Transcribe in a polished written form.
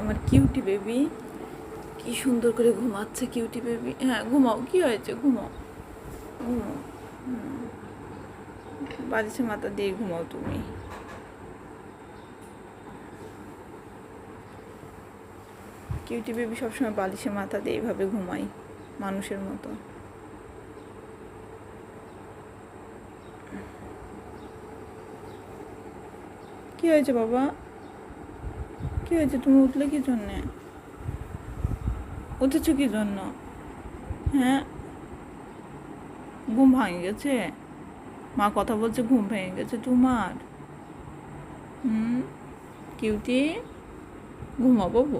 আমার cutie baby, কি সুন্দর করে ঘুমাচ্ছে কিউটি বেবি। হ্যাঁ ঘুমাও, কি হয়েছে, ঘুমাও ঘুমাও। বালিশে মাথা দিয়ে ঘুমাও তুমি। কিউটি বেবি সবসময় বালিশে মাথা দিয়ে এইভাবে ঘুমাই মানুষের মতো। কি হয়েছে বাবা, কি হয়েছে, তুমি উঠলে কি জন্যে, উঠেছো কি জন্য? হ্যাঁ ঘুম ভেঙে গেছে, মা কথা বলছে ঘুম ভেঙে গেছে তোমার। কিউটি ঘুমাও বাবু।